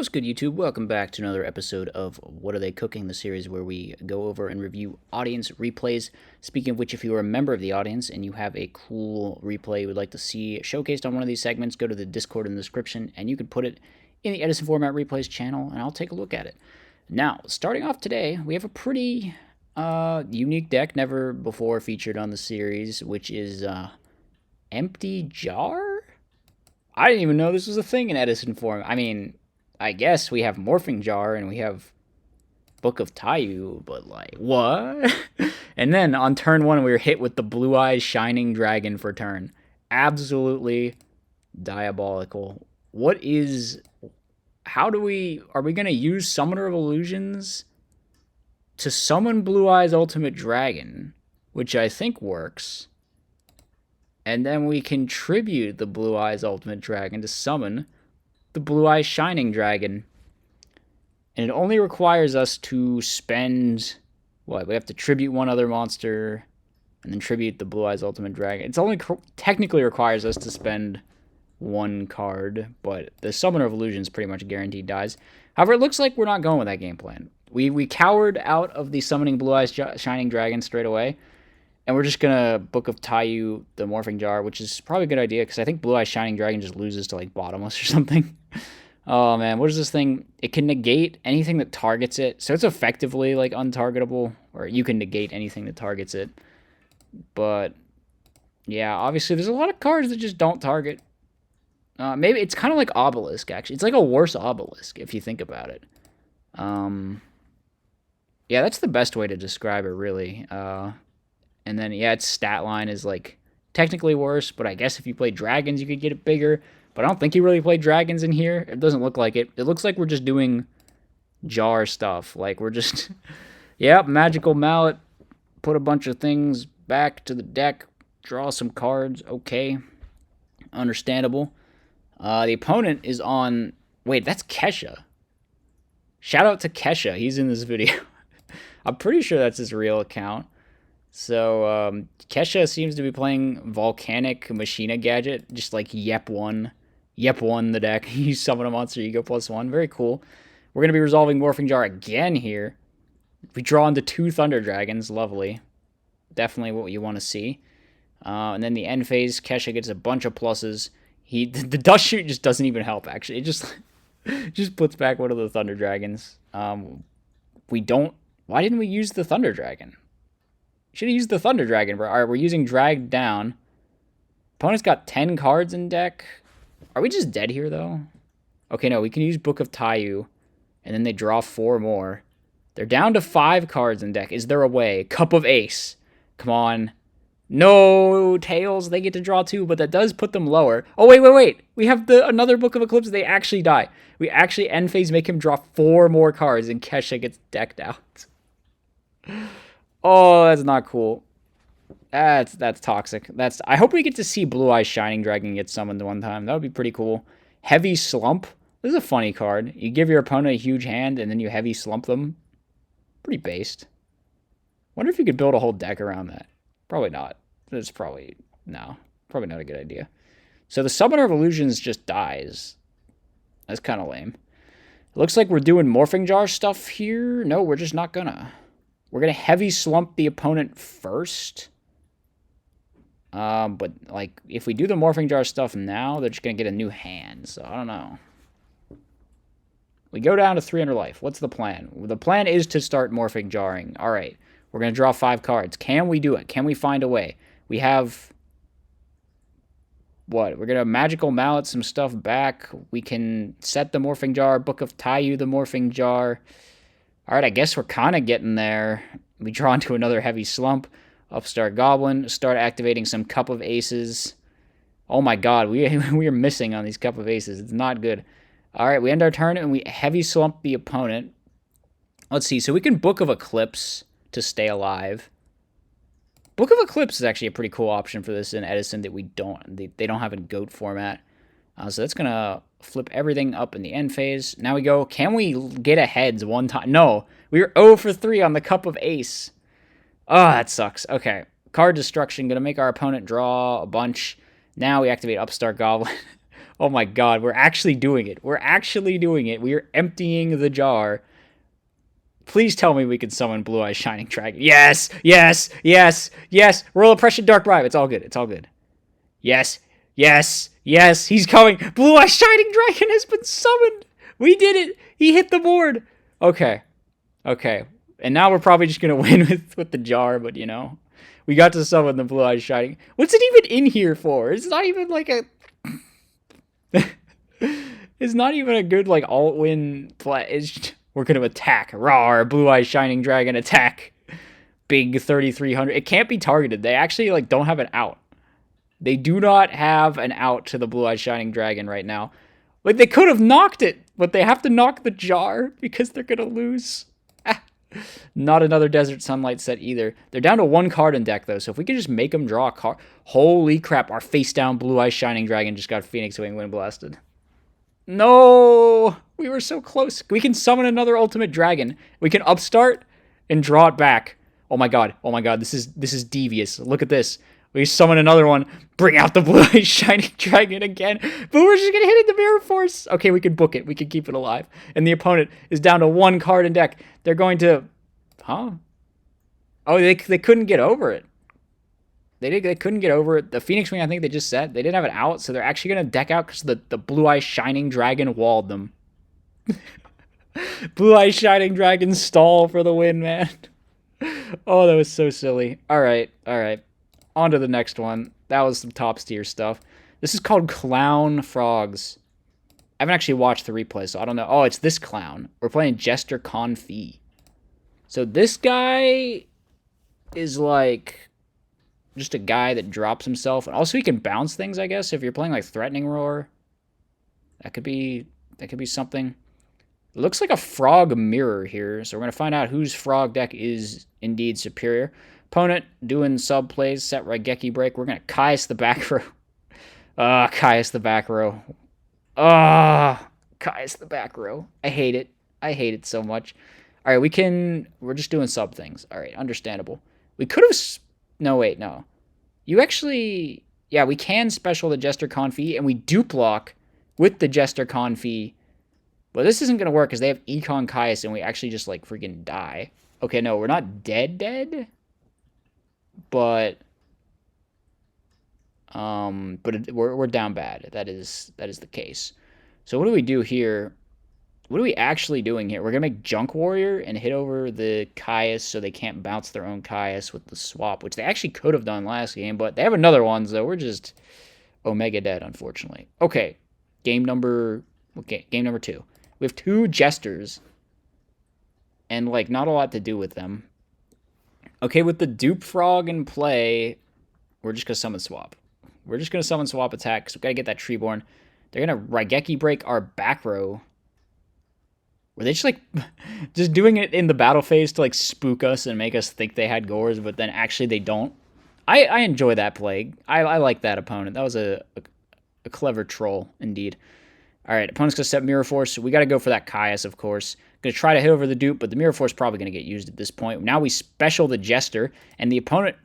What's good, YouTube? Welcome back to another episode of What Are They Cooking, the series where we go over and review audience replays. Speaking of which, if you are a member of the audience and you have a cool replay you would like to see showcased on one of these segments, go to the Discord in the description and you can put it in the Edison Format Replays channel and I'll take a look at it. Now, starting off today, we have a pretty unique deck, never before featured on the series, which is Empty Jar? I didn't even know this was a thing in Edison Format. I mean, I guess we have Morphing Jar and we have Book of Taiyu, but like, what? And then on turn 1, we were hit with the Blue Eyes Shining Dragon for turn. Absolutely diabolical. Are we going to use Summoner of Illusions to summon Blue Eyes Ultimate Dragon, which I think works, and then we contribute the Blue Eyes Ultimate Dragon to summon the Blue Eyes Shining Dragon. And it only requires us to spend, we have to tribute one other monster and then tribute the Blue Eyes Ultimate Dragon. It's only technically requires us to spend one card, but the Summoner of Illusions pretty much guaranteed dies. However, it looks like we're not going with that game plan. We cowered out of the summoning Blue Eyes Shining Dragon straight away, and we're just going to Book of Taiyu the Morphing Jar, which is probably a good idea, because I think Blue Eyes Shining Dragon just loses to, like, Bottomless or something. Oh, man, what is this thing? It can negate anything that targets it, so it's effectively, like, untargetable, or you can negate anything that targets it. But, yeah, obviously there's a lot of cards that just don't target. Maybe it's kind of like Obelisk, actually. It's like a worse Obelisk, if you think about it. Yeah, that's the best way to describe it, really. And then, yeah, its stat line is, like, technically worse, but I guess if you play dragons, you could get it bigger. But I don't think you really play dragons in here. It doesn't look like it. It looks like we're just doing jar stuff. Like, we're just, yep, Magical Mallet, put a bunch of things back to the deck, draw some cards, okay. Understandable. The opponent is on, wait, that's Kesha. Shout out to Kesha, he's in this video. I'm pretty sure that's his real account. So, Kesha seems to be playing Volcanic Machina Gadget, just like Yep 1 the deck. You summon a monster, you go +1. Very cool. We're going to be resolving Morphing Jar again here. We draw into 2 Thunder Dragons, lovely. Definitely what you want to see. And then the end phase, Kesha gets a bunch of pluses. The Dust Shoot just doesn't even help, actually. It just puts back one of the Thunder Dragons. Why didn't we use the Thunder Dragon? Should have used the Thunder Dragon, bro. Alright, we're using Drag Down. Opponent's got 10 cards in deck. Are we just dead here, though? Okay, no, we can use Book of Taiyu, and then they draw 4 more. They're down to 5 cards in deck. Is there a way? Cup of Ace. Come on. No, Tails, they get to draw 2, but that does put them lower. Oh, wait. We have another Book of Eclipse. They actually die. We actually end phase make him draw 4 more cards, and Kesha gets decked out. Oh, that's not cool. That's toxic. I hope we get to see Blue Eyes Shining Dragon get summoned one time. That would be pretty cool. Heavy Slump. This is a funny card. You give your opponent a huge hand, and then you heavy slump them. Pretty based. Wonder if you could build a whole deck around that. Probably not. It's probably not a good idea. So the Summoner of Illusions just dies. That's kind of lame. It looks like we're doing Morphing Jar stuff here. No, we're just not gonna. We're going to heavy slump the opponent first. But, like, if we do the Morphing Jar stuff now, they're just going to get a new hand. So, I don't know. We go down to 300 life. What's the plan? The plan is to start Morphing Jarring. All right. We're going to draw 5 cards. Can we do it? Can we find a way? We have... what? We're going to Magical Mallet some stuff back. We can set the Morphing Jar. Book of Taiyu the Morphing Jar. Alright, I guess we're kind of getting there. We draw into another heavy slump. Upstart Goblin. Start activating some Cup of Aces. Oh my god, we are missing on these Cup of Aces. It's not good. Alright, we end our turn and we heavy slump the opponent. Let's see, so we can Book of Eclipse to stay alive. Book of Eclipse is actually a pretty cool option for this in Edison that they don't have in GOAT format. So that's going to flip everything up in the end phase. Now we go, can we get a heads one time? No, we were 0 for 3 on the Cup of Ace. Oh, that sucks. Okay, card destruction, going to make our opponent draw a bunch. Now we activate Upstart Goblin. Oh my god, we're actually doing it. We're actually doing it. We are emptying the jar. Please tell me we can summon Blue Eyes Shining Dragon. Yes, yes, yes, yes. Royal Oppression, Dark Bribe. It's all good. It's all good. Yes, yes, yes. He's coming. Blue Eyes Shining Dragon has been summoned. We did it. He hit the board. Okay, okay. And now we're probably just gonna win with the jar, but you know, we got to summon the Blue Eyes Shining. What's it even in here for? It's not even like a. It's not even a good like alt win play. It's just, we're gonna attack. Rawr, Blue Eyes Shining Dragon attack. Big 3,300. It can't be targeted. They actually like don't have an out. They do not have an out to the Blue Eyes Shining Dragon right now. Like they could have knocked it, but they have to knock the jar because they're gonna lose. Not another Desert Sunlight set either. They're down to 1 card in deck, though, so if we could just make them draw a card... Holy crap, our face-down Blue Eyes Shining Dragon just got Phoenix Wing Wind Blasted. No! We were so close. We can summon another Ultimate Dragon. We can upstart and draw it back. Oh my god, this is devious. Look at this. We summon another one, bring out the Blue Eyes Shining Dragon again, but we're just gonna hit it the Mirror Force. Okay, we can book it. We can keep it alive. And the opponent is down to 1 card in deck. They're going to... Huh? Oh, they couldn't get over it. They couldn't get over it. The Phoenix Wing, I think they just said. They didn't have an out, so they're actually going to deck out because the Blue Eyes Shining Dragon walled them. Blue Eyes Shining Dragon stall for the win, man. Oh, that was so silly. All right. On to the next one. That was some top tier stuff. This is called Clown Frogs. I haven't actually watched the replay, so I don't know. Oh, it's this clown. We're playing Jester Confit. So this guy is like just a guy that drops himself. And also he can bounce things, I guess. If you're playing like Threatening Roar, that could be something. It looks like a frog mirror here. So we're going to find out whose frog deck is indeed superior. Opponent doing sub plays, set Raigeki Break. We're going to Caius the back row. Caius the back row. Caius the back row. I hate it. I hate it so much. All right, we're just doing sub things. All right, understandable. We could have, no, wait, no. You actually, yeah, we can special the Jester Confit, and we dupe lock with the Jester Confit. But this isn't going to work because they have Econ Caius, and we actually just, like, freaking die. Okay, no, we're not dead. But we're down bad. That is the case. So what do we do here? What are we actually doing here? We're going to make Junk Warrior and hit over the Caius so they can't bounce their own Caius with the swap, which they actually could have done last game, but they have another one, so we're just Omega dead, unfortunately. Okay, game number 2. We have 2 Jesters, and, like, not a lot to do with them. Okay, with the Dupe Frog in play, we're just going to summon swap. We're just going to summon swap attack, because we've got to get that Treeborn. They're going to Raigeki Break our back row. Were they just, like, just doing it in the battle phase to, like, spook us and make us think they had Gores, but then actually they don't? I enjoy that play. I like that opponent. That was a clever troll, indeed. All right, opponent's going to set Mirror Force. We got to go for that Caius, of course. Going to try to hit over the dupe, but the Mirror Force is probably going to get used at this point. Now we special the Jester, and the opponent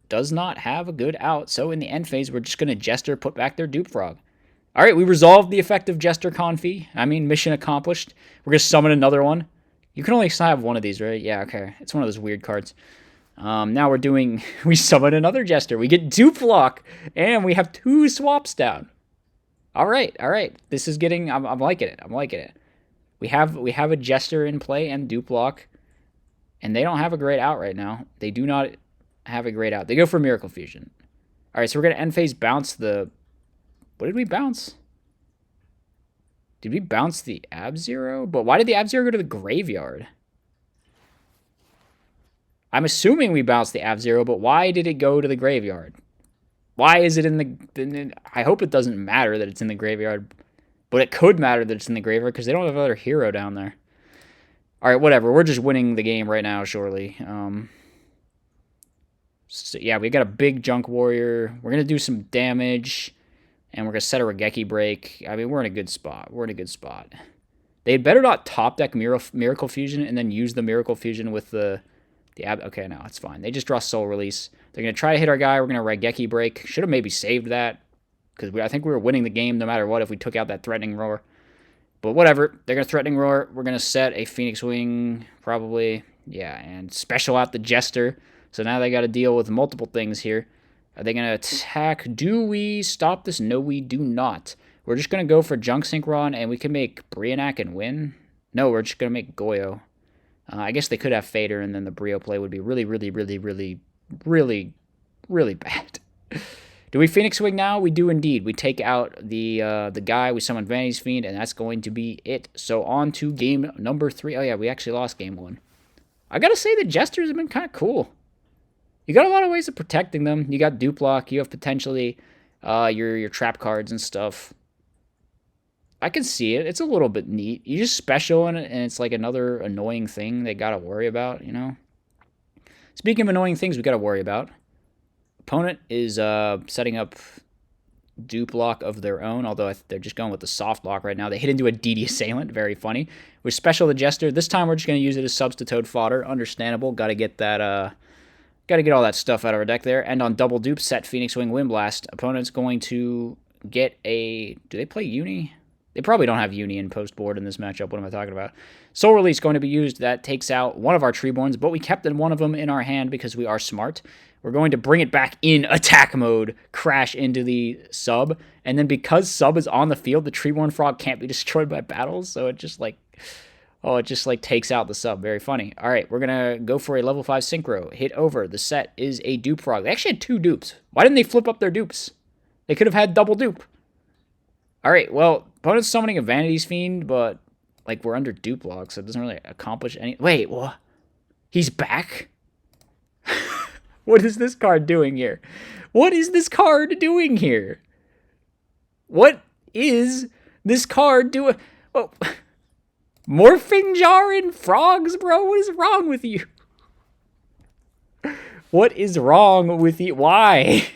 does not have a good out. So in the end phase, we're just going to Jester, put back their Dupe Frog. All right, we resolved the effect of Jester Confit. I mean, mission accomplished. We're going to summon another one. You can only have one of these, right? Yeah, okay. It's one of those weird cards. Now we summon another Jester. We get Dupe Lock, and we have 2 swaps down. All right. This is getting, I'm liking it. We have a Jester in play and Dupe Lock, and they don't have a great out right now. They do not have a great out. They go for Miracle Fusion. All right, so we're going to end phase bounce the... What did we bounce? Did we bounce the Ab-Zero? But why did the Ab-Zero go to the graveyard? I'm assuming we bounced the Ab-Zero, but why did it go to the graveyard? Why is it in the... I hope it doesn't matter that it's in the graveyard, but it could matter that it's in the graveyard because they don't have another hero down there. All right, whatever. We're just winning the game right now, surely. So yeah, we got a big Junk Warrior. We're going to do some damage, and we're going to set a Raigeki Break. I mean, we're in a good spot. They'd better not top deck Miracle Fusion and then use the Miracle Fusion with the okay, no, it's fine. They just draw Soul Release. They're going to try to hit our guy. We're going to Raigeki Break. Should have maybe saved that. because I think we were winning the game no matter what if we took out that Threatening Roar. But whatever, they're going to Threatening Roar. We're going to set a Phoenix Wing, probably, yeah, and special out the Jester. So now they got to deal with multiple things here. Are they going to attack? Do we stop this? No, we do not. We're just going to go for Junk Synchron, and we can make Brionac and win. No, we're just going to make Goyo. I guess they could have Fader, and then the Brio play would be really, really, really, really, really, really bad. Do we Phoenix Wing now? We do indeed. We take out the guy, we summon Vanity's Fiend, and that's going to be it. So on to game number 3. Oh yeah, we actually lost game 1. I gotta say the Jesters have been kind of cool. You got a lot of ways of protecting them. You got Dupe Lock, you have potentially your trap cards and stuff. I can see it. It's a little bit neat. You just special in it, and it's like another annoying thing they gotta worry about, you know? Speaking of annoying things we gotta worry about, opponent is setting up Dupe Lock of their own, although they're just going with the soft lock right now. They hit into a DD Assailant, very funny. We special the Jester. This time we're just going to use it as Substitute fodder. Understandable. Got to get that, got to get all that stuff out of our deck there. And on double dupe, set Phoenix Wing Wind Blast. Opponent's going to get a... Do they play Uni? They probably don't have Uni in post board in this matchup. What am I talking about? Soul Release going to be used. That takes out one of our Treeborns, but we kept one of them in our hand because we are smart. We're going to bring it back in attack mode, crash into the sub, and then because sub is on the field, the Treeborn Frog can't be destroyed by battles, so it just like, oh, it just like takes out the sub. Very funny. All right, we're going to go for a level 5 Synchro. Hit over. The set is a Dupe Frog. They actually had 2 dupes. Why didn't they flip up their dupes? They could have had double dupe. All right, well, opponent's summoning a Vanity's Fiend, but like we're under Dupe Lock, so it doesn't really accomplish any... Wait, what? He's back? What is this card doing here? What is this card doing here? What is this card doing? Oh, Morphing Jar and frogs, bro? What is wrong with you? What is wrong with you? Why?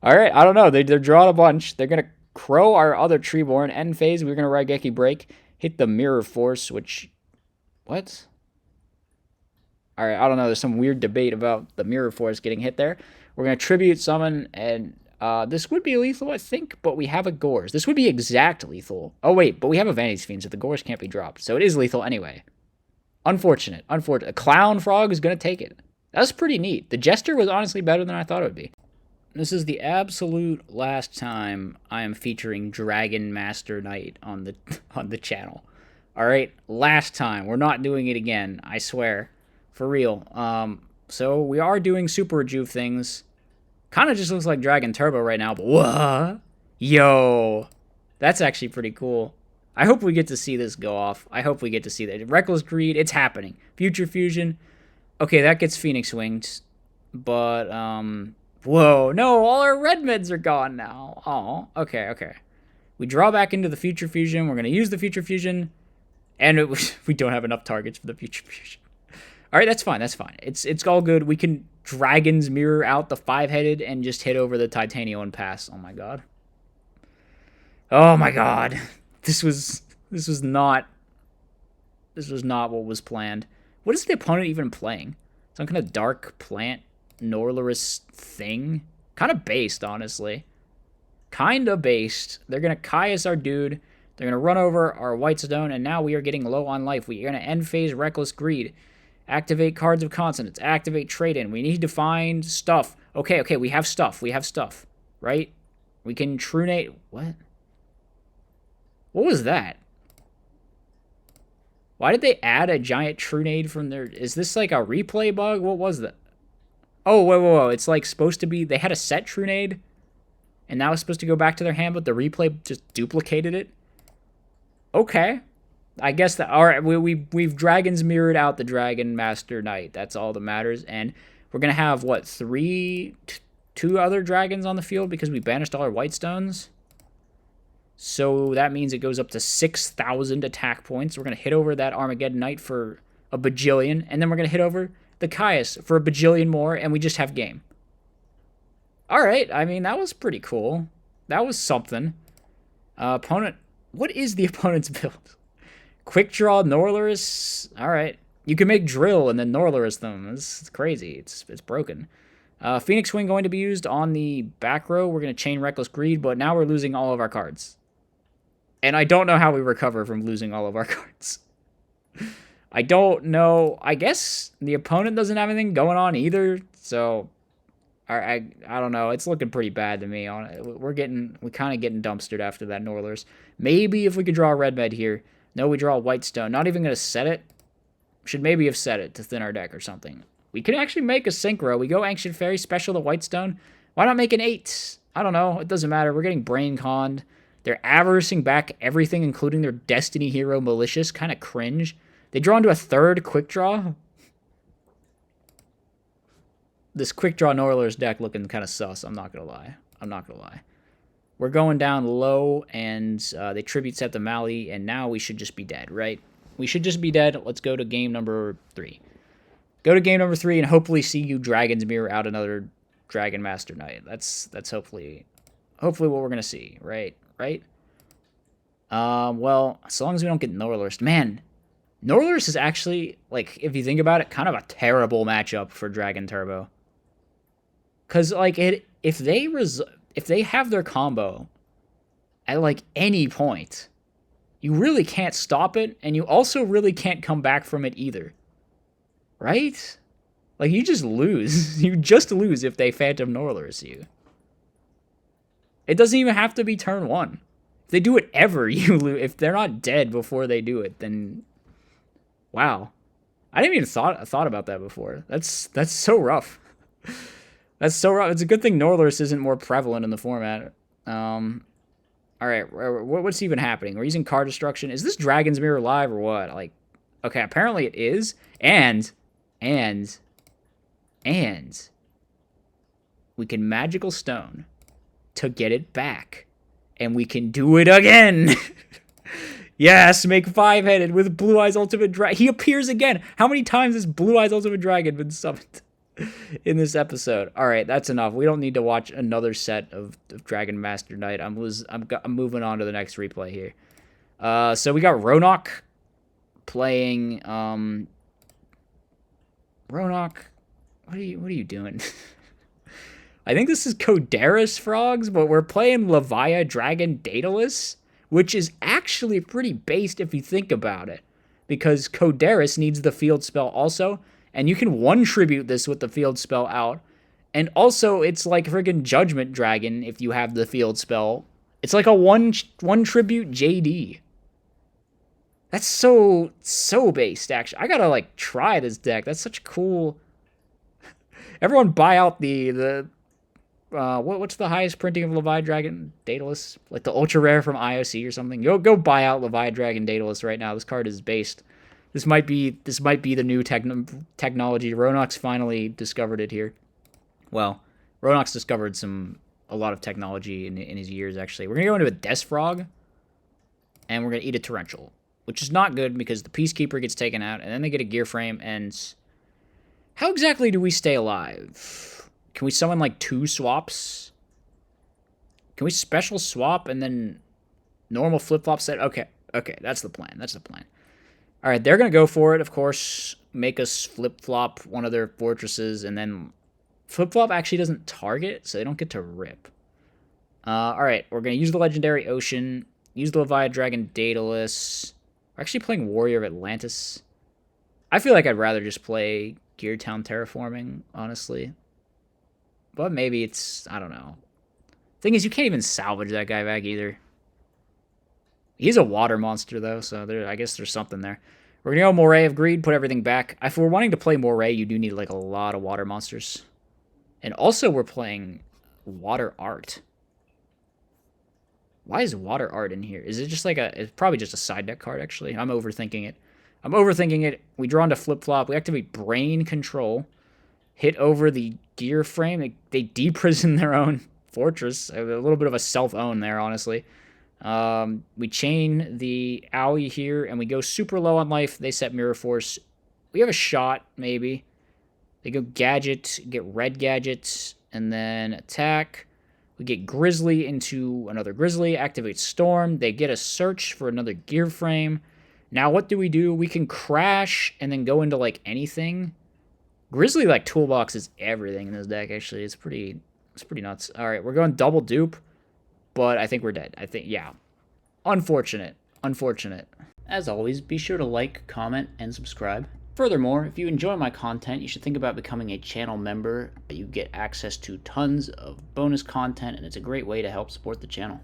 All right, I don't know. They're drawing a bunch. They're going to Crow our other Treeborn. End phase, we're going to Raigeki Break. Hit the Mirror Force, which... What? All right, I don't know. There's some weird debate about the Mirror Force getting hit there. We're going to Tribute Summon, and this would be lethal, I think, but we have a Gores. This would be exact lethal. Oh, wait, but we have a Vanity's Fiend, so the Gores can't be dropped. So it is lethal anyway. Unfortunate. A Clown Frog is going to take it. That's pretty neat. The Jester was honestly better than I thought it would be. This is the absolute last time I am featuring Dragon Master Knight on the channel. All right, last time. We're not doing it again, I swear. For real. So we are doing Super Rejuve things. Kind of just looks like Dragon Turbo right now, but what? Yo, that's actually pretty cool. I hope we get to see this go off. I hope we get to see that. Reckless Greed, it's happening. Future Fusion. Okay, that gets Phoenix Winged. But, whoa, no, all our red meds are gone now. Oh, okay. We draw back into the Future Fusion. We're going to use the Future Fusion. And we don't have enough targets for the Future Fusion. All right, that's fine. It's all good. We can Dragon's Mirror out the 5-headed and just hit over the Titanium and pass. Oh my god. Oh my god. This was not what was planned. What is the opponent even playing? Some kind of dark plant Norlerus thing? Kind of based, honestly. Kind of based. They're going to Caius our dude. They're going to run over our White Stone, and now we are getting low on life. We are going to end phase Reckless Greed. Activate Cards of Consonance. Activate Trade-In. We need to find stuff. Okay, we have stuff. Right? We can Trunade... What? What was that? Why did they add a giant Trunade from their... Is this like a replay bug? What was that? Oh, whoa. It's like supposed to be... They had a set Trunade, and now it's supposed to go back to their hand, but the replay just duplicated it? Okay. I guess that... Alright, we've Dragons mirrored out the Dragon Master Knight. That's all that matters. And we're going to have, what, two other dragons on the field because we banished all our White Stones? So that means it goes up to 6,000 attack points. We're going to hit over that Armageddon Knight for a bajillion. And then we're going to hit over the Caius for a bajillion more. And we just have game. Alright, I mean, that was pretty cool. That was something. Opponent... What is the opponent's build? Quick Draw Norlerus. Alright. You can make Drill and then Norlerus them. It's crazy. It's broken. Phoenix Wing going to be used on the back row. We're going to chain Reckless Greed, but now we're losing all of our cards. And I don't know how we recover from losing all of our cards. I don't know. I guess the opponent doesn't have anything going on either. So, I don't know. It's looking pretty bad to me. We're kind of getting dumpstered after that Norlers. Maybe if we could draw a red med here. No, we draw a white stone. Not even going to set it. Should maybe have set it to thin our deck or something. We could actually make a synchro. We go Ancient Fairy, special the white stone. Why not make an 8? I don't know. It doesn't matter. We're getting brain conned. They're avericing back everything, including their Destiny Hero Malicious. Kind of cringe. They draw into a third quick draw. This quick draw Norlers deck looking kind of sus. I'm not going to lie. We're going down low, and they tribute Septimali, and now we should just be dead, right? We should just be dead. Let's go to game number 3. Go to game number 3 and hopefully see you Dragon's Mirror out another Dragon Master Knight. That's hopefully what we're gonna see, right? Well, as long as we don't get Norlurst. Man, Norlurst is actually, like, if you think about it, kind of a terrible matchup for Dragon Turbo. Cause like if they have their combo at like any point, you really can't stop it, and you also really can't come back from it either. Right? Like, you just lose. You just lose if they Phantom Norlers you. It doesn't even have to be turn 1. If they do it ever, you lose. If they're not dead before they do it, then... Wow. I didn't even thought about that before. That's so rough. That's so rough. It's a good thing Norlers isn't more prevalent in the format. Alright, what's even happening? We're using card destruction. Is this Dragon's Mirror live or what? Like, okay, apparently it is. And we can Magical Stone to get it back. And we can do it again. Yes, make 5-headed with Blue Eyes Ultimate Dragon. He appears again. How many times has Blue Eyes Ultimate Dragon been summoned in this episode? All right, that's enough. We don't need to watch another set of Dragon Master Knight. I'm moving on to the next replay here. So we got Ronok playing. Ronok, what are you doing? I think this is Codaris Frogs, but we're playing Levia-Dragon Daedalus, which is actually pretty based if you think about it, because Codaris needs the field spell also, and you can 1 tribute this with the field spell out, and also it's like friggin' Judgment Dragon if you have the field spell. It's like a one tribute JD. That's so based, actually. I gotta, like, try this deck. That's such cool... Everyone buy out the what's the highest printing of Levia-Dragon Daedalus? Like the ultra rare from IOC or something. Go buy out Levia-Dragon Daedalus right now. This card is based. This might be the new technology. Ronok's finally discovered it here. Well, Ronok's discovered a lot of technology in his years, actually. We're gonna go into a Death Frog, and we're gonna eat a Torrential, which is not good because the Peacekeeper gets taken out, and then they get a Gear Frame, and how exactly do we stay alive? Can we summon, like, 2 swaps? Can we special swap and then normal flip-flop set? Okay, that's the plan. All right, they're going to go for it, of course, make us flip-flop one of their fortresses, and then flip-flop actually doesn't target, so they don't get to rip. All right, we're going to use the Legendary Ocean, use the Levia-Dragon Daedalus. We're actually playing Warrior of Atlantis. I feel like I'd rather just play Gear Town Terraforming, honestly. But maybe it's... I don't know. Thing is, you can't even salvage that guy back either. He's a water monster, though, so I guess there's something there. We're going to go Moray of Greed, put everything back. If we're wanting to play Moray, you do need, like, a lot of water monsters. And also, we're playing Water Art. Why is Water Art in here? Is it just like it's probably just a side deck card, actually. I'm overthinking it. We draw into flip-flop. We activate Brain Control. Hit over the Gear Frame. They deprison their own fortress. A little bit of a self-own there, honestly. We chain the Owie here, and we go super low on life. They set Mirror Force. We have a shot, maybe. They go Gadget, get Red Gadget, and then attack. We get Grizzly into another Grizzly, activate Storm. They get a Search for another Gear Frame. Now what do? We can crash and then go into, like, anything. Grizzly like toolbox is everything in this deck. Actually, it's pretty nuts. All right, we're going double dupe, but I think we're dead. I think yeah. Unfortunate. Unfortunate. As always, be sure to like, comment, and subscribe. Furthermore, if you enjoy my content, you should think about becoming a channel member. You get access to tons of bonus content, and it's a great way to help support the channel.